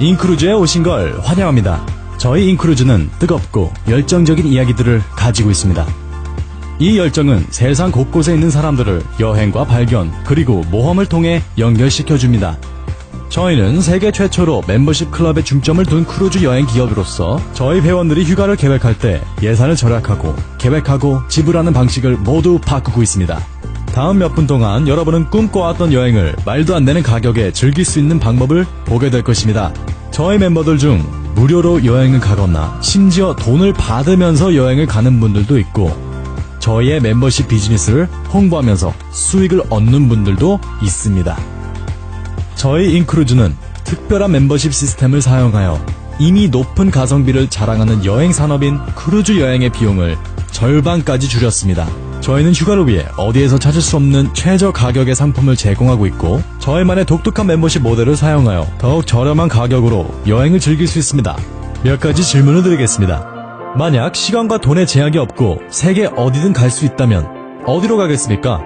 인크루즈에 오신 걸 환영합니다. 저희 인크루즈는 뜨겁고 열정적인 이야기들을 가지고 있습니다. 이 열정은 세상 곳곳에 있는 사람들을 여행과 발견 그리고 모험을 통해 연결시켜줍니다. 저희는 세계 최초로 멤버십 클럽에 중점을 둔 크루즈 여행 기업으로서 저희 회원들이 휴가를 계획할 때 예산을 절약하고 계획하고 지불하는 방식을 모두 바꾸고 있습니다. 다음 몇 분 동안 여러분은 꿈꿔왔던 여행을 말도 안 되는 가격에 즐길 수 있는 방법을 보게 될 것입니다. 저희 멤버들 중 무료로 여행을 가거나 심지어 돈을 받으면서 여행을 가는 분들도 있고 저희의 멤버십 비즈니스를 홍보하면서 수익을 얻는 분들도 있습니다. 저희 인크루즈는 특별한 멤버십 시스템을 사용하여 이미 높은 가성비를 자랑하는 여행 산업인 크루즈 여행의 비용을 절반까지 줄였습니다. 저희는 휴가를 위해 어디에서 찾을 수 없는 최저 가격의 상품을 제공하고 있고 저희만의 독특한 멤버십 모델을 사용하여 더욱 저렴한 가격으로 여행을 즐길 수 있습니다. 몇 가지 질문을 드리겠습니다. 만약 시간과 돈의 제약이 없고 세계 어디든 갈 수 있다면 어디로 가겠습니까?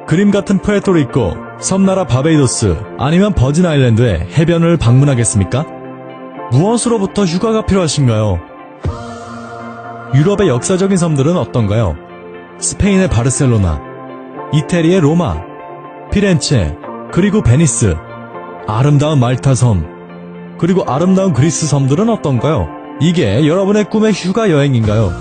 그림 같은 푸에르토리코, 섬나라 바베이도스 아니면 버진 아일랜드의 해변을 방문하겠습니까? 무엇으로부터 휴가가 필요하신가요? 유럽의 역사적인 섬들은 어떤가요? 스페인의 바르셀로나, 이태리의 로마, 피렌체, 그리고 베니스, 아름다운 말타 섬, 그리고 아름다운 그리스 섬들은 어떤가요? 이게 여러분의 꿈의 휴가 여행인가요?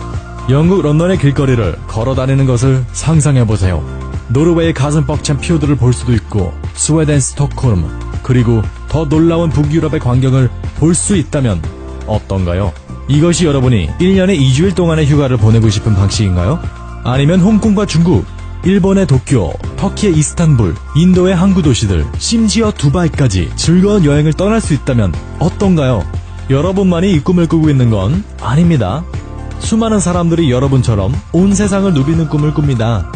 영국 런던의 길거리를 걸어다니는 것을 상상해보세요. 노르웨이의 가슴 벅찬 피오드를 볼 수도 있고 스웨덴 스톡홀m 그리고 더 놀라운 북유럽의 광경을 볼 수 있다면 어떤가요? 이것이 여러분이 1년에 2주일 동안의 휴가를 보내고 싶은 방식인가요? 아니면 홍콩과 중국, 일본의 도쿄, 터키의 이스탄불, 인도의 항구 도시들, 심지어 두바이까지 즐거운 여행을 떠날 수 있다면 어떤가요? 여러분만이 이 꿈을 꾸고 있는 건 아닙니다. 수많은 사람들이 여러분처럼 온 세상을 누비는 꿈을 꿉니다.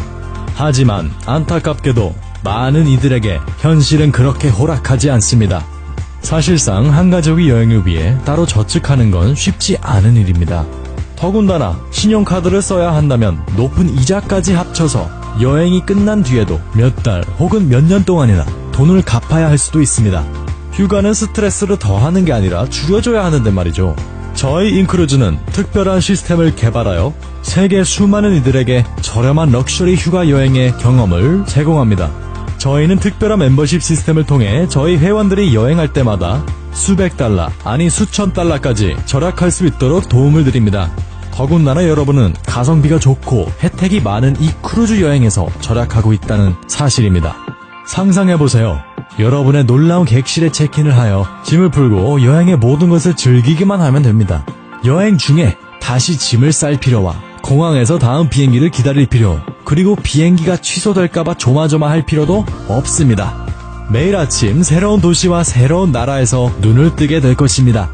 하지만 안타깝게도 많은 이들에게 현실은 그렇게 호락하지 않습니다. 사실상 한 가족이 여행을 위해 따로 저축하는 건 쉽지 않은 일입니다. 더군다나 신용카드를 써야 한다면 높은 이자까지 합쳐서 여행이 끝난 뒤에도 몇 달 혹은 몇 년 동안이나 돈을 갚아야 할 수도 있습니다. 휴가는 스트레스를 더하는 게 아니라 줄여줘야 하는데 말이죠. 저희 인크루즈는 특별한 시스템을 개발하여 세계 수많은 이들에게 저렴한 럭셔리 휴가 여행의 경험을 제공합니다. 저희는 특별한 멤버십 시스템을 통해 저희 회원들이 여행할 때마다 수백 달러, 아니 수천 달러까지 절약할 수 있도록 도움을 드립니다. 더군다나 여러분은 가성비가 좋고 혜택이 많은 이 크루즈 여행에서 절약하고 있다는 사실입니다. 상상해보세요. 여러분의 놀라운 객실에 체크인을 하여 짐을 풀고 여행의 모든 것을 즐기기만 하면 됩니다. 여행 중에 다시 짐을 쌀 필요와 공항에서 다음 비행기를 기다릴 필요, 그리고 비행기가 취소될까봐 조마조마할 필요도 없습니다. 매일 아침 새로운 도시와 새로운 나라에서 눈을 뜨게 될 것입니다.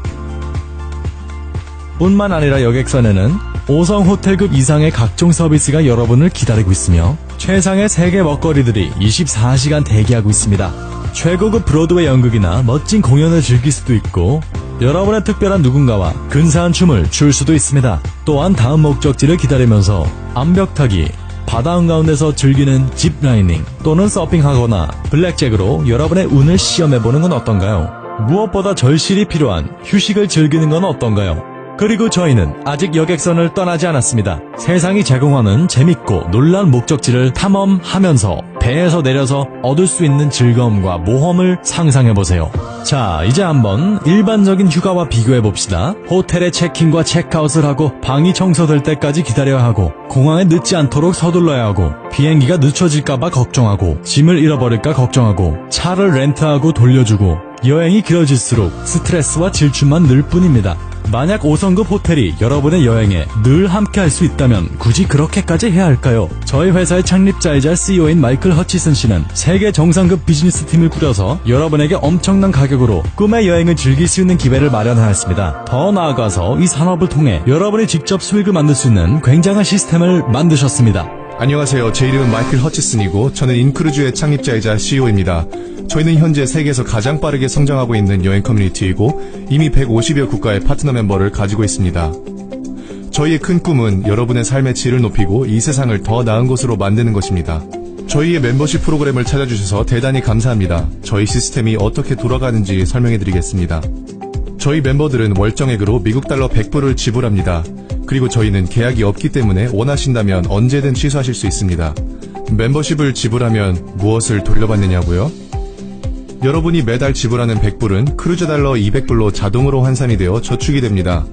뿐만 아니라 여객선에는 5성 호텔급 이상의 각종 서비스가 여러분을 기다리고 있으며 최상의 세계 먹거리들이 24시간 대기하고 있습니다. 최고급 브로드웨이 연극이나 멋진 공연을 즐길 수도 있고 여러분의 특별한 누군가와 근사한 춤을 출 수도 있습니다. 또한 다음 목적지를 기다리면서 암벽타기, 바다 한가운데서 즐기는 짚라이닝 또는 서핑하거나 블랙잭으로 여러분의 운을 시험해보는 건 어떤가요? 무엇보다 절실히 필요한 휴식을 즐기는 건 어떤가요? 그리고 저희는 아직 여객선을 떠나지 않았습니다. 세상이 제공하는 재밌고 놀라운 목적지를 탐험하면서 배에서 내려서 얻을 수 있는 즐거움과 모험을 상상해보세요. 자, 이제 한번 일반적인 휴가와 비교해봅시다. 호텔에 체크인과 체크아웃을 하고 방이 청소될 때까지 기다려야 하고 공항에 늦지 않도록 서둘러야 하고 비행기가 늦춰질까봐 걱정하고 짐을 잃어버릴까 걱정하고 차를 렌트하고 돌려주고 여행이 길어질수록 스트레스와 질투만 늘 뿐입니다. 만약 5성급 호텔이 여러분의 여행에 늘 함께 할 수 있다면 굳이 그렇게까지 해야 할까요? 저희 회사의 창립자이자 CEO인 마이클 허치슨 씨는 세계 정상급 비즈니스 팀을 꾸려서 여러분에게 엄청난 가격으로 꿈의 여행을 즐길 수 있는 기회를 마련하였습니다. 더 나아가서 이 산업을 통해 여러분이 직접 수익을 만들 수 있는 굉장한 시스템을 만드셨습니다. 안녕하세요. 제 이름은 마이클 허치슨이고 저는 인크루즈의 창립자이자 CEO입니다. 저희는 현재 세계에서 가장 빠르게 성장하고 있는 여행 커뮤니티이고 이미 150여 국가의 파트너 멤버를 가지고 있습니다. 저희의 큰 꿈은 여러분의 삶의 질을 높이고 이 세상을 더 나은 곳으로 만드는 것입니다. 저희의 멤버십 프로그램을 찾아주셔서 대단히 감사합니다. 저희 시스템이 어떻게 돌아가는지 설명해드리겠습니다. 저희 멤버들은 월정액으로 미국 달러 100불을 지불합니다. 그리고 저희는 계약이 없기 때문에 원하신다면 언제든 취소하실 수 있습니다. 멤버십을 지불하면 무엇을 돌려받느냐고요? 여러분이 매달 지불하는 100불은 크루즈 달러 200불로 자동으로 환산이 되어 저축이 됩니다.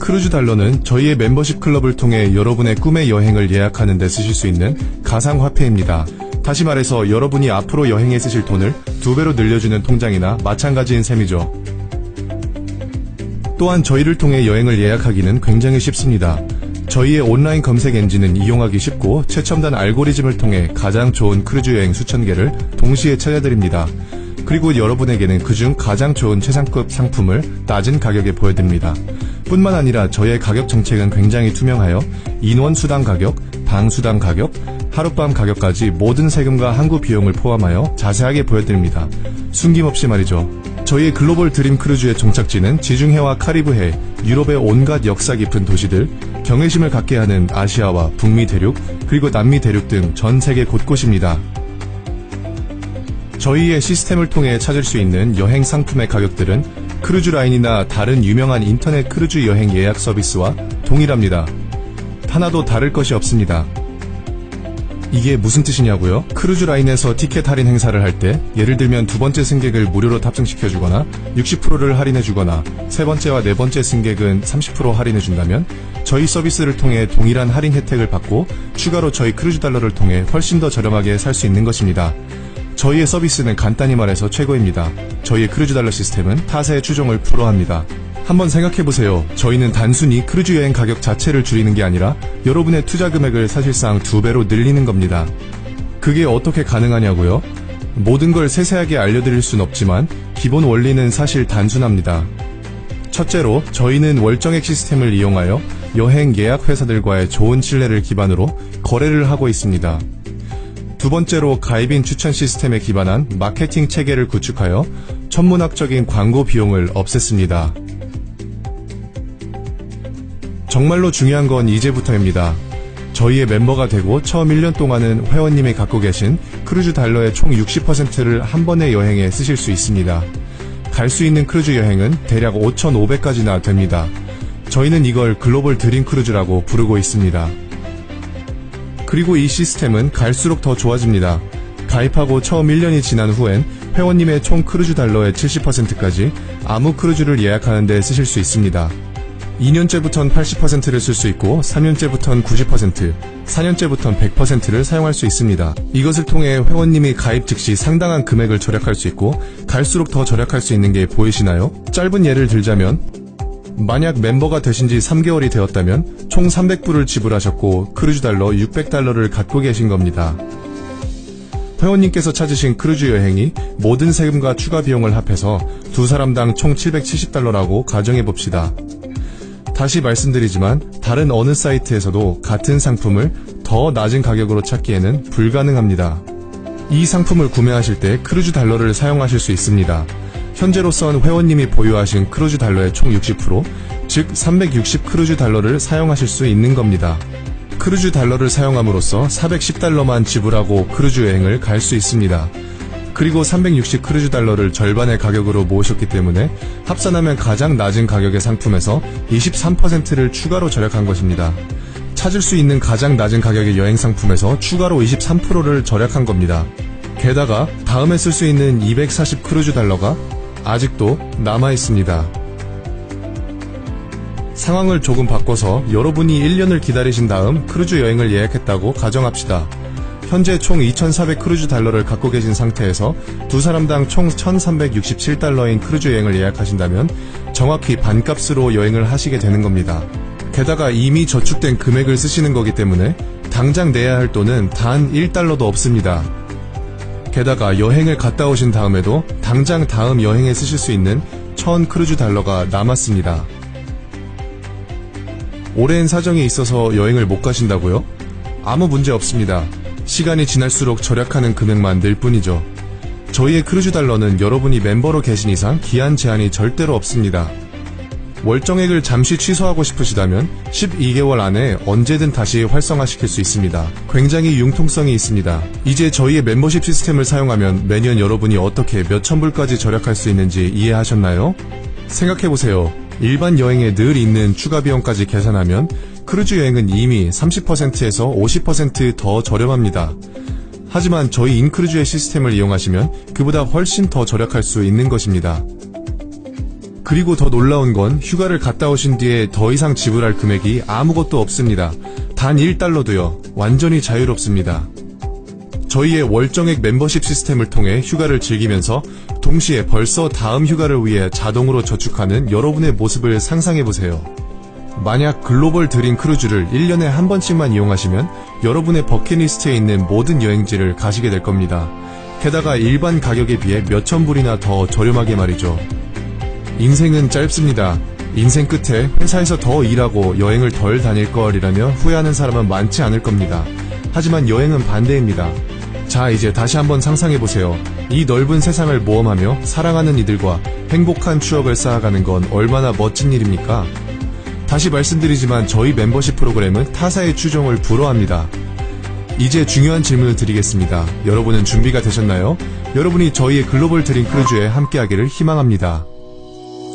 크루즈 달러는 저희의 멤버십 클럽을 통해 여러분의 꿈의 여행을 예약하는 데 쓰실 수 있는 가상화폐입니다. 다시 말해서 여러분이 앞으로 여행에 쓰실 돈을 2배로 늘려주는 통장이나 마찬가지인 셈이죠. 또한 저희를 통해 여행을 예약하기는 굉장히 쉽습니다. 저희의 온라인 검색 엔진은 이용하기 쉽고 최첨단 알고리즘을 통해 가장 좋은 크루즈 여행 수천 개를 동시에 찾아드립니다. 그리고 여러분에게는 그중 가장 좋은 최상급 상품을 낮은 가격에 보여드립니다. 뿐만 아니라 저희의 가격 정책은 굉장히 투명하여 인원 수당 가격, 방 수당 가격, 하룻밤 가격까지 모든 세금과 항구 비용을 포함하여 자세하게 보여드립니다. 숨김없이 말이죠. 저희의 글로벌 드림 크루즈의 종착지는 지중해와 카리브해, 유럽의 온갖 역사 깊은 도시들, 경외심을 갖게 하는 아시아와 북미 대륙, 그리고 남미 대륙 등 전 세계 곳곳입니다. 저희의 시스템을 통해 찾을 수 있는 여행 상품의 가격들은 크루즈 라인이나 다른 유명한 인터넷 크루즈 여행 예약 서비스와 동일합니다. 하나도 다를 것이 없습니다. 이게 무슨 뜻이냐고요? 크루즈 라인에서 티켓 할인 행사를 할 때 예를 들면 두 번째 승객을 무료로 탑승시켜주거나 60%를 할인해주거나 세 번째와 네 번째 승객은 30% 할인해준다면 저희 서비스를 통해 동일한 할인 혜택을 받고 추가로 저희 크루즈 달러를 통해 훨씬 더 저렴하게 살 수 있는 것입니다. 저희의 서비스는 간단히 말해서 최고입니다. 저희의 크루즈 달러 시스템은 타사의 추종을 불허합니다. 한번 생각해보세요. 저희는 단순히 크루즈 여행 가격 자체를 줄이는 게 아니라 여러분의 투자 금액을 사실상 2배로 늘리는 겁니다. 그게 어떻게 가능하냐고요? 모든 걸 세세하게 알려드릴 순 없지만 기본 원리는 사실 단순합니다. 첫째로 저희는 월정액 시스템을 이용하여 여행 예약 회사들과의 좋은 신뢰를 기반으로 거래를 하고 있습니다. 두 번째로 가입인 추천 시스템에 기반한 마케팅 체계를 구축하여 천문학적인 광고 비용을 없앴습니다. 정말로 중요한 건 이제부터입니다. 저희의 멤버가 되고 처음 1년 동안은 회원님이 갖고 계신 크루즈 달러의 총 60%를 한 번의 여행에 쓰실 수 있습니다. 갈 수 있는 크루즈 여행은 대략 5,500까지나 됩니다. 저희는 이걸 글로벌 드림 크루즈라고 부르고 있습니다. 그리고 이 시스템은 갈수록 더 좋아집니다. 가입하고 처음 1년이 지난 후엔 회원님의 총 크루즈 달러의 70%까지 아무 크루즈를 예약하는 데 쓰실 수 있습니다. 2년째부턴 80%를 쓸 수 있고 3년째부턴 90%, 4년째부턴 100%를 사용할 수 있습니다. 이것을 통해 회원님이 가입 즉시 상당한 금액을 절약할 수 있고 갈수록 더 절약할 수 있는 게 보이시나요? 짧은 예를 들자면 만약 멤버가 되신 지 3개월이 되었다면 총 300불을 지불하셨고 크루즈 달러 600달러를 갖고 계신 겁니다. 회원님께서 찾으신 크루즈 여행이 모든 세금과 추가 비용을 합해서 두 사람당 총 770달러라고 가정해봅시다. 다시 말씀드리지만 다른 어느 사이트에서도 같은 상품을 더 낮은 가격으로 찾기에는 불가능합니다. 이 상품을 구매하실 때 크루즈 달러를 사용하실 수 있습니다. 현재로선 회원님이 보유하신 크루즈 달러의 총 60%, 즉 360 크루즈 달러를 사용하실 수 있는 겁니다. 크루즈 달러를 사용함으로써 410달러만 지불하고 크루즈 여행을 갈 수 있습니다. 그리고 360 크루즈 달러를 절반의 가격으로 모으셨기 때문에 합산하면 가장 낮은 가격의 상품에서 23%를 추가로 절약한 것입니다. 찾을 수 있는 가장 낮은 가격의 여행 상품에서 추가로 23%를 절약한 겁니다. 게다가 다음에 쓸 수 있는 240 크루즈 달러가 아직도 남아 있습니다. 상황을 조금 바꿔서 여러분이 1년을 기다리신 다음 크루즈 여행을 예약했다고 가정합시다. 현재 총 2,400 크루즈 달러를 갖고 계신 상태에서 두 사람당 총 1,367달러인 크루즈 여행을 예약하신다면 정확히 반값으로 여행을 하시게 되는 겁니다. 게다가 이미 저축된 금액을 쓰시는 거기 때문에 당장 내야 할 돈은 단 1달러도 없습니다. 게다가 여행을 갔다 오신 다음에도 당장 다음 여행에 쓰실 수 있는 1,000 크루즈 달러가 남았습니다. 오랜 사정이 있어서 여행을 못 가신다고요? 아무 문제 없습니다. 시간이 지날수록 절약하는 금액만 늘 뿐이죠. 저희의 크루즈 달러는 여러분이 멤버로 계신 이상 기한 제한이 절대로 없습니다. 월정액을 잠시 취소하고 싶으시다면 12개월 안에 언제든 다시 활성화시킬 수 있습니다. 굉장히 융통성이 있습니다. 이제 저희의 멤버십 시스템을 사용하면 매년 여러분이 어떻게 몇천 불까지 절약할 수 있는지 이해하셨나요? 생각해보세요. 일반 여행에 늘 있는 추가 비용까지 계산하면 크루즈 여행은 이미 30%에서 50% 더 저렴합니다. 하지만 저희 인크루즈의 시스템을 이용하시면 그보다 훨씬 더 절약할 수 있는 것입니다. 그리고 더 놀라운 건 휴가를 갔다 오신 뒤에 더 이상 지불할 금액이 아무것도 없습니다. 단 1달러도요. 완전히 자유롭습니다. 저희의 월정액 멤버십 시스템을 통해 휴가를 즐기면서 동시에 벌써 다음 휴가를 위해 자동으로 저축하는 여러분의 모습을 상상해보세요. 만약 글로벌 드림 크루즈를 1년에 한 번씩만 이용하시면 여러분의 버킷리스트에 있는 모든 여행지를 가시게 될 겁니다. 게다가 일반 가격에 비해 몇천 불이나 더 저렴하게 말이죠. 인생은 짧습니다. 인생 끝에 회사에서 더 일하고 여행을 덜 다닐 걸이라며 후회하는 사람은 많지 않을 겁니다. 하지만 여행은 반대입니다. 자, 이제 다시 한번 상상해보세요. 이 넓은 세상을 모험하며 사랑하는 이들과 행복한 추억을 쌓아가는 건 얼마나 멋진 일입니까? 다시 말씀드리지만 저희 멤버십 프로그램은 타사의 추종을 불허합니다. 이제 중요한 질문을 드리겠습니다. 여러분은 준비가 되셨나요? 여러분이 저희의 글로벌 드림 크루즈에 함께하기를 희망합니다.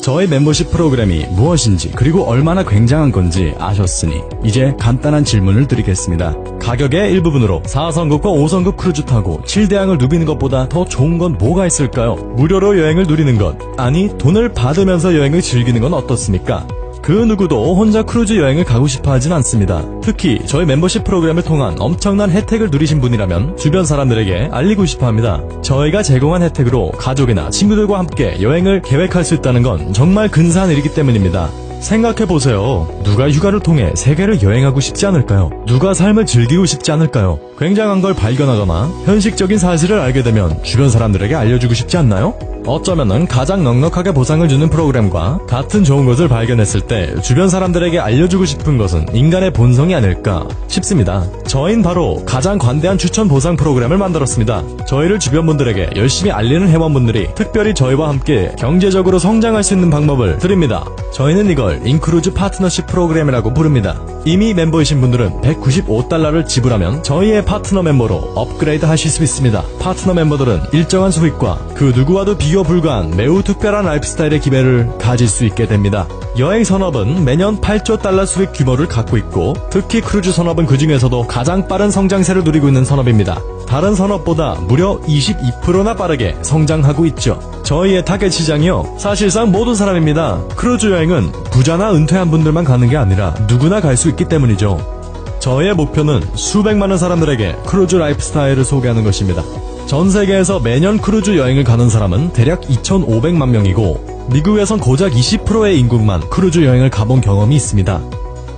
저희 멤버십 프로그램이 무엇인지 그리고 얼마나 굉장한 건지 아셨으니 이제 간단한 질문을 드리겠습니다. 가격의 일부분으로 4성급과 5성급 크루즈 타고 7대양을 누비는 것보다 더 좋은 건 뭐가 있을까요? 무료로 여행을 누리는 것, 아니 돈을 받으면서 여행을 즐기는 건 어떻습니까? 그 누구도 혼자 크루즈 여행을 가고 싶어 하진 않습니다. 특히 저희 멤버십 프로그램을 통한 엄청난 혜택을 누리신 분이라면 주변 사람들에게 알리고 싶어 합니다. 저희가 제공한 혜택으로 가족이나 친구들과 함께 여행을 계획할 수 있다는 건 정말 근사한 일이기 때문입니다. 생각해보세요. 누가 휴가를 통해 세계를 여행하고 싶지 않을까요? 누가 삶을 즐기고 싶지 않을까요? 굉장한 걸 발견하거나 현실적인 사실을 알게 되면 주변 사람들에게 알려주고 싶지 않나요? 어쩌면은 가장 넉넉하게 보상을 주는 프로그램과 같은 좋은 것을 발견했을 때 주변 사람들에게 알려주고 싶은 것은 인간의 본성이 아닐까 싶습니다. 저희는 바로 가장 관대한 추천 보상 프로그램을 만들었습니다. 저희를 주변 분들에게 열심히 알리는 회원분들이 특별히 저희와 함께 경제적으로 성장할 수 있는 방법을 드립니다. 저희는 이걸 인크루즈 파트너십 프로그램이라고 부릅니다. 이미 멤버이신 분들은 195달러를 지불하면 저희의 파트너 멤버로 업그레이드 하실 수 있습니다. 파트너 멤버들은 일정한 수익과 그 누구와도 비교 불가한 매우 특별한 라이프스타일의 기회를 가질 수 있게 됩니다. 여행 산업은 매년 8조 달러 수익 규모를 갖고 있고 특히 크루즈 산업은 그 중에서도 가장 빠른 성장세를 누리고 있는 산업입니다. 다른 산업보다 무려 22%나 빠르게 성장하고 있죠. 저희의 타겟 시장이요, 사실상 모든 사람입니다. 크루즈 여행은 부자나 은퇴한 분들만 가는 게 아니라 누구나 갈 수 있기 때문이죠. 저희의 목표는 수백만의 사람들에게 크루즈 라이프 스타일을 소개하는 것입니다. 전 세계에서 매년 크루즈 여행을 가는 사람은 대략 2,500만 명이고 미국에선 고작 20%의 인구만 크루즈 여행을 가본 경험이 있습니다.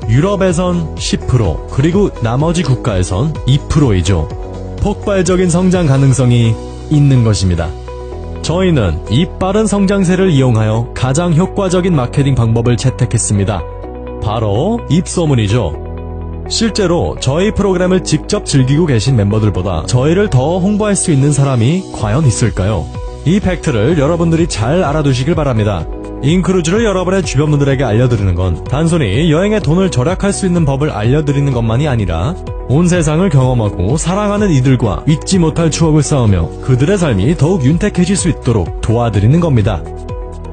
유럽에선 10%, 그리고 나머지 국가에선 2%이죠. 폭발적인 성장 가능성이 있는 것입니다. 저희는 이 빠른 성장세를 이용하여 가장 효과적인 마케팅 방법을 채택했습니다. 바로 입소문이죠. 실제로 저희 프로그램을 직접 즐기고 계신 멤버들보다 저희를 더 홍보할 수 있는 사람이 과연 있을까요? 이 팩트를 여러분들이 잘 알아두시길 바랍니다. 인크루즈를 여러분의 주변 분들에게 알려드리는 건 단순히 여행에 돈을 절약할 수 있는 법을 알려드리는 것만이 아니라 온 세상을 경험하고 사랑하는 이들과 잊지 못할 추억을 쌓으며 그들의 삶이 더욱 윤택해질 수 있도록 도와드리는 겁니다.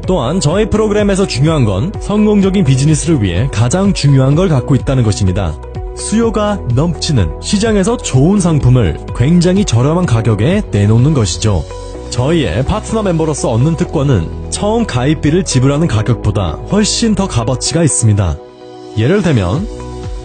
또한 저희 프로그램에서 중요한 건 성공적인 비즈니스를 위해 가장 중요한 걸 갖고 있다는 것입니다. 수요가 넘치는 시장에서 좋은 상품을 굉장히 저렴한 가격에 내놓는 것이죠. 저희의 파트너 멤버로서 얻는 특권은 처음 가입비를 지불하는 가격보다 훨씬 더 값어치가 있습니다. 예를 들면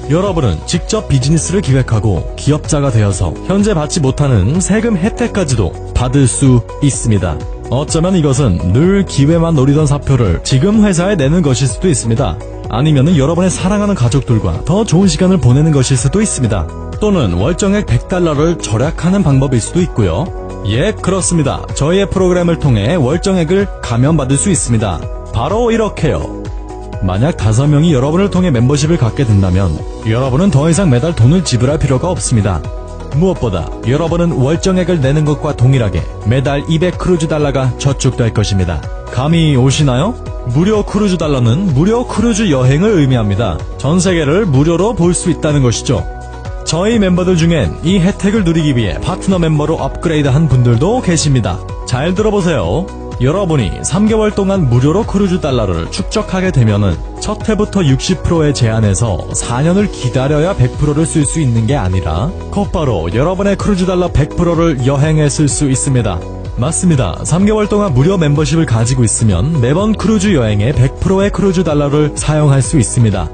여러분은 직접 비즈니스를 기획하고 기업자가 되어서 현재 받지 못하는 세금 혜택까지도 받을 수 있습니다. 어쩌면 이것은 늘 기회만 노리던 사표를 지금 회사에 내는 것일 수도 있습니다. 아니면 여러분의 사랑하는 가족들과 더 좋은 시간을 보내는 것일 수도 있습니다. 또는 월정액 100달러를 절약하는 방법일 수도 있고요. 예, 그렇습니다. 저희의 프로그램을 통해 월정액을 감면받을 수 있습니다. 바로 이렇게요. 만약 5명이 여러분을 통해 멤버십을 갖게 된다면 여러분은 더 이상 매달 돈을 지불할 필요가 없습니다. 무엇보다 여러분은 월정액을 내는 것과 동일하게 매달 200 크루즈 달러가 저축될 것입니다. 감이 오시나요? 무료 크루즈 달러는 무료 크루즈 여행을 의미합니다. 전 세계를 무료로 볼 수 있다는 것이죠. 저희 멤버들 중엔 이 혜택을 누리기 위해 파트너 멤버로 업그레이드한 분들도 계십니다. 잘 들어보세요. 여러분이 3개월 동안 무료로 크루즈 달러를 축적하게 되면은 첫 해부터 60%의 제한에서 4년을 기다려야 100%를 쓸 수 있는 게 아니라 곧바로 여러분의 크루즈 달러 100%를 여행에 쓸 수 있습니다. 맞습니다. 3개월 동안 무료 멤버십을 가지고 있으면 매번 크루즈 여행에 100%의 크루즈 달러를 사용할 수 있습니다.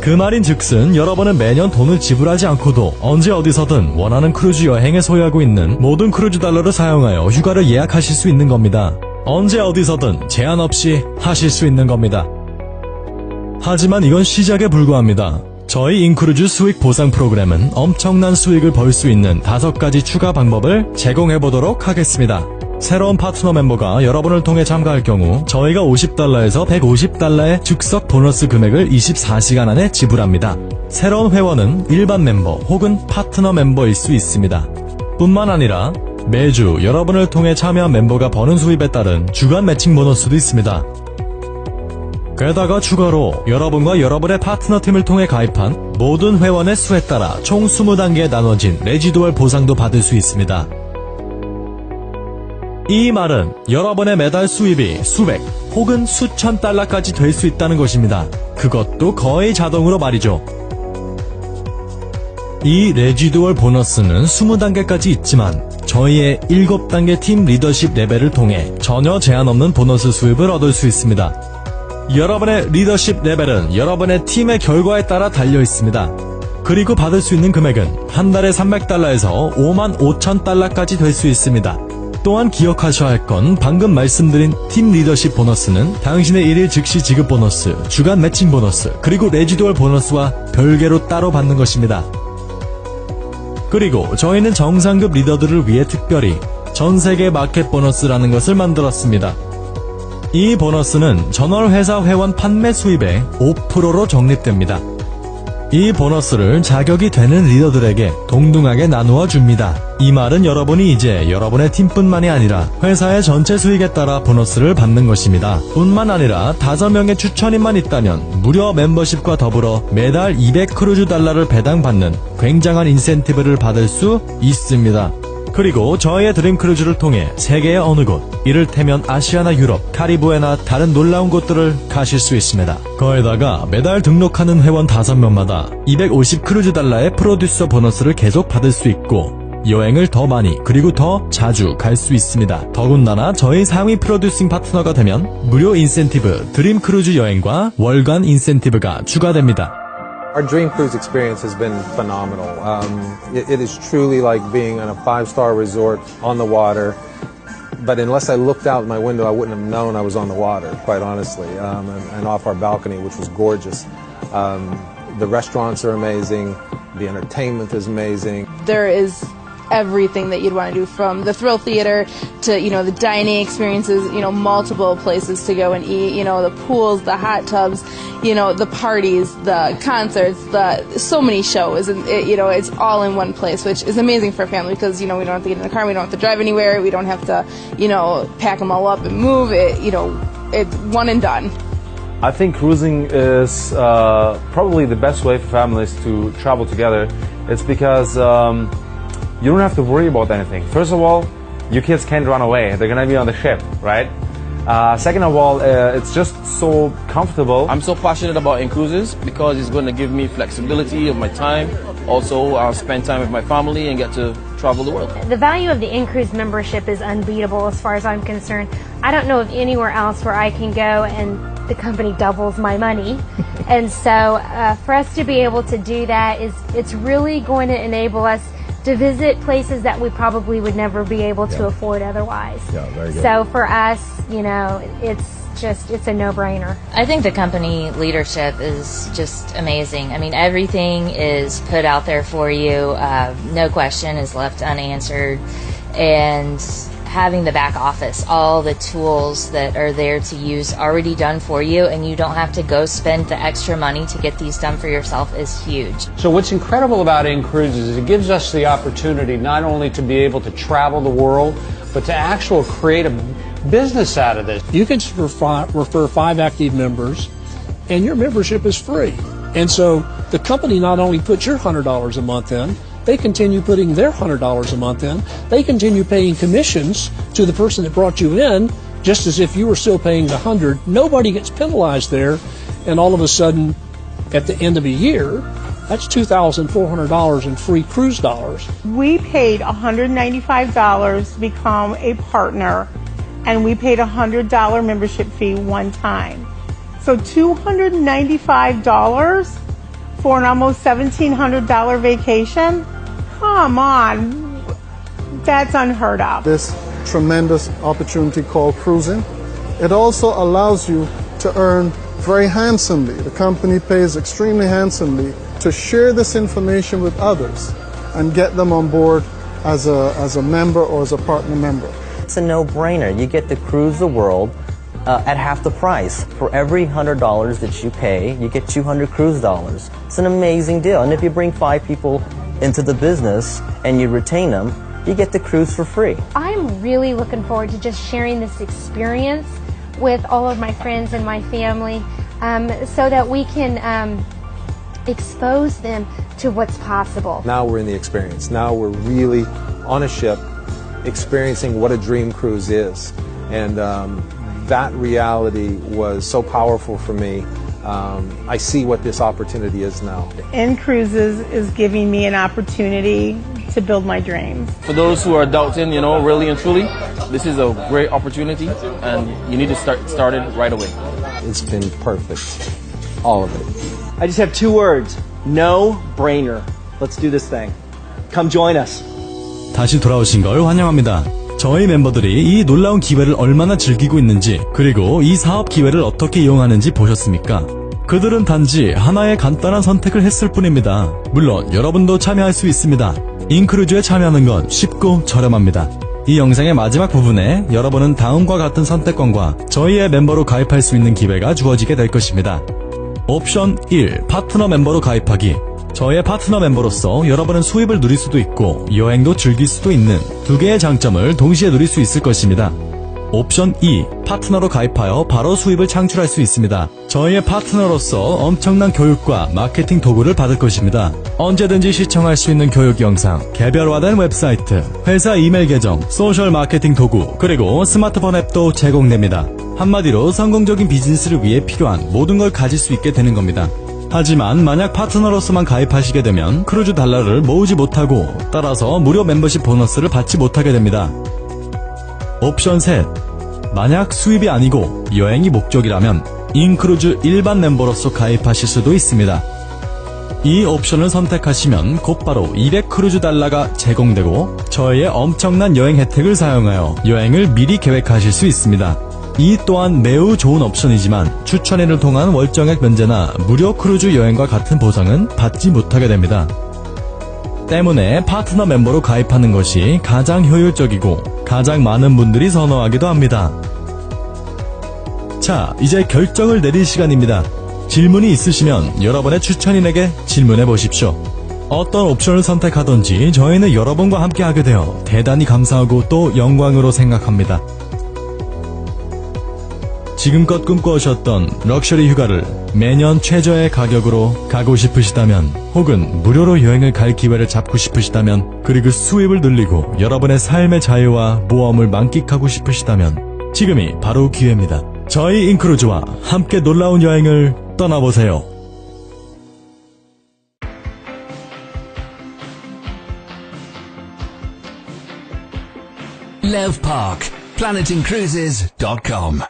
그 말인 즉슨 여러분은 매년 돈을 지불하지 않고도 언제 어디서든 원하는 크루즈 여행에 소유하고 있는 모든 크루즈 달러를 사용하여 휴가를 예약하실 수 있는 겁니다. 언제 어디서든 제한 없이 하실 수 있는 겁니다. 하지만 이건 시작에 불과합니다. 저희 인크루즈 수익 보상 프로그램은 엄청난 수익을 벌 수 있는 5가지 추가 방법을 제공해 보도록 하겠습니다. 새로운 파트너 멤버가 여러분을 통해 참가할 경우 저희가 $50에서 $150의 즉석 보너스 금액을 24시간 안에 지불합니다. 새로운 회원은 일반 멤버 혹은 파트너 멤버일 수 있습니다. 뿐만 아니라 매주 여러분을 통해 참여한 멤버가 버는 수입에 따른 주간 매칭 보너스도 있습니다. 게다가 추가로 여러분과 여러분의 파트너 팀을 통해 가입한 모든 회원의 수에 따라 총 20단계에 나눠진 레지두얼 보상도 받을 수 있습니다. 이 말은 여러분의 매달 수입이 수백 혹은 수천 달러까지 될 수 있다는 것입니다. 그것도 거의 자동으로 말이죠. 이 레지두얼 보너스는 20단계까지 있지만 저희의 7단계 팀 리더십 레벨을 통해 전혀 제한 없는 보너스 수입을 얻을 수 있습니다. 여러분의 리더십 레벨은 여러분의 팀의 결과에 따라 달려 있습니다. 그리고 받을 수 있는 금액은 한 달에 $300에서 55,000달러까지 될 수 있습니다. 또한 기억하셔야 할 건 방금 말씀드린 팀 리더십 보너스는 당신의 1일 즉시 지급 보너스, 주간 매칭 보너스, 그리고 레지두얼 보너스와 별개로 따로 받는 것입니다. 그리고 저희는 정상급 리더들을 위해 특별히 전세계 마켓 보너스라는 것을 만들었습니다. 이 보너스는 전월 회사 회원 판매 수입의 5%로 적립됩니다. 이 보너스를 자격이 되는 리더들에게 동등하게 나누어 줍니다. 이 말은 여러분이 이제 여러분의 팀뿐만이 아니라 회사의 전체 수익에 따라 보너스를 받는 것입니다. 뿐만 아니라 5명의 추천인만 있다면 무료 멤버십과 더불어 매달 200크루즈 달러를 배당받는 굉장한 인센티브를 받을 수 있습니다. 그리고 저희의 드림 크루즈를 통해 세계의 어느 곳, 이를테면 아시아나 유럽, 카리브해나 다른 놀라운 곳들을 가실 수 있습니다. 거기다가 매달 등록하는 회원 5명마다 250크루즈 달러의 프로듀서 보너스를 계속 받을 수 있고 여행을 더 많이 그리고 더 자주 갈 수 있습니다. 더군다나 저희 상위 프로듀싱 파트너가 되면 무료 인센티브 드림 크루즈 여행과 월간 인센티브가 추가됩니다. Our Dream Cruise experience has been phenomenal. It is truly like being in a 5-star resort on the water. But unless I looked out my window, I wouldn't have known I was on the water, quite honestly, and off our balcony, which was gorgeous. The restaurants are amazing. The entertainment is amazing. There is everything that you'd want to do, from the thrill theater to, the dining experiences, multiple places to go and eat, the pools, the hot tubs, the parties, the concerts, so many shows, and it's all in one place, which is amazing for a family because, we don't have to get in the car, we don't have to drive anywhere, we don't have to, pack them all up and move it, it's one and done. I think cruising is probably the best way for families to travel together. It's because you don't have to worry about anything. First of all, your kids can't run away. They're going to be on the ship, right? Second of all, it's just so comfortable. I'm so passionate about in-cruises because it's going to give me flexibility of my time. Also, I'll spend time with my family and get to travel the world. The value of the in-cruise membership is unbeatable as far as I'm concerned. I don't know of anywhere else where I can go and the company doubles my money. And so for us to be able to do that, it's really going to enable us to visit places that we probably would never be able to afford otherwise. Yeah, very good. So for us, it's a no-brainer. I think the company leadership is just amazing. I mean, everything is put out there for you. No question is left unanswered. And having the back office, all the tools that are there to use already done for you, and you don't have to go spend the extra money to get these done for yourself is huge. So what's incredible about In-Cruises is it gives us the opportunity not only to be able to travel the world, but to actually create a business out of this. You can refer 5 active members, and your membership is free. And so the company not only puts your $100 a month in, they continue putting their $100 a month in. They continue paying commissions to the person that brought you in just as if you were still paying the $100. Nobody gets penalized there, and all of a sudden, at the end of a year, that's $2,400 in free cruise dollars. We paid $195 to become a partner, and we paid a $100 membership fee one time. So $295 for an almost $1,700 vacation? Come on, that's unheard of. This tremendous opportunity called cruising. It also allows you to earn very handsomely. The company pays extremely handsomely to share this information with others and get them on board as a member or as a partner member. It's a no-brainer. You get to cruise the world at half the price. For every $100 that you pay, you get 200 cruise dollars. It's an amazing deal. And if you bring 5 people into the business and you retain them, you get to cruise for free. I'm really looking forward to just sharing this experience with all of my friends and my family so that we can expose them to what's possible. Now we're in the experience. Now we're really on a ship experiencing what a dream cruise is. And that reality was so powerful for me. I see what this opportunity is now. Cruises is giving me an opportunity to build my dreams. For those who are doubting, really and truly, this is a great opportunity, and you need to start it right away. It's been perfect. All of it. I just have 2 words. No brainer. Let's do this thing. Come join us. 다시 돌아오신 걸 환영합니다. 저희 멤버들이 이 놀라운 기회를 얼마나 즐기고 있는지, 그리고 이 사업 기회를 어떻게 이용하는지 보셨습니까? 그들은 단지 하나의 간단한 선택을 했을 뿐입니다. 물론 여러분도 참여할 수 있습니다. 인크루즈에 참여하는 건 쉽고 저렴합니다. 이 영상의 마지막 부분에 여러분은 다음과 같은 선택권과 저희의 멤버로 가입할 수 있는 기회가 주어지게 될 것입니다. 옵션 1. 파트너 멤버로 가입하기. 저의 파트너 멤버로서 여러분은 수입을 누릴 수도 있고 여행도 즐길 수도 있는 2개의 장점을 동시에 누릴 수 있을 것입니다. 옵션 2. 파트너로 가입하여 바로 수입을 창출할 수 있습니다. 저희의 파트너로서 엄청난 교육과 마케팅 도구를 받을 것입니다. 언제든지 시청할 수 있는 교육 영상, 개별화된 웹사이트, 회사 이메일 계정, 소셜 마케팅 도구, 그리고 스마트폰 앱도 제공됩니다. 한마디로 성공적인 비즈니스를 위해 필요한 모든 걸 가질 수 있게 되는 겁니다. 하지만 만약 파트너로서만 가입하시게 되면 크루즈 달러를 모으지 못하고 따라서 무료 멤버십 보너스를 받지 못하게 됩니다. 옵션 3. 만약 수입이 아니고 여행이 목적이라면 인크루즈 일반 멤버로서 가입하실 수도 있습니다. 이 옵션을 선택하시면 곧바로 200 크루즈 달러가 제공되고 저희의 엄청난 여행 혜택을 사용하여 여행을 미리 계획하실 수 있습니다. 이 또한 매우 좋은 옵션이지만 추천회를 통한 월정액 면제나 무료 크루즈 여행과 같은 보상은 받지 못하게 됩니다. 때문에 파트너 멤버로 가입하는 것이 가장 효율적이고 가장 많은 분들이 선호하기도 합니다. 자, 이제 결정을 내릴 시간입니다. 질문이 있으시면 여러분의 추천인에게 질문해 보십시오. 어떤 옵션을 선택하든지 저희는 여러분과 함께 하게 되어 대단히 감사하고 또 영광으로 생각합니다. 지금껏 꿈꿔오셨던 럭셔리 휴가를 매년 최저의 가격으로 가고 싶으시다면, 혹은 무료로 여행을 갈 기회를 잡고 싶으시다면, 그리고 수입을 늘리고 여러분의 삶의 자유와 모험을 만끽하고 싶으시다면 지금이 바로 기회입니다. 저희 인크루즈와 함께 놀라운 여행을 떠나보세요. Lev Park, planetincruises.com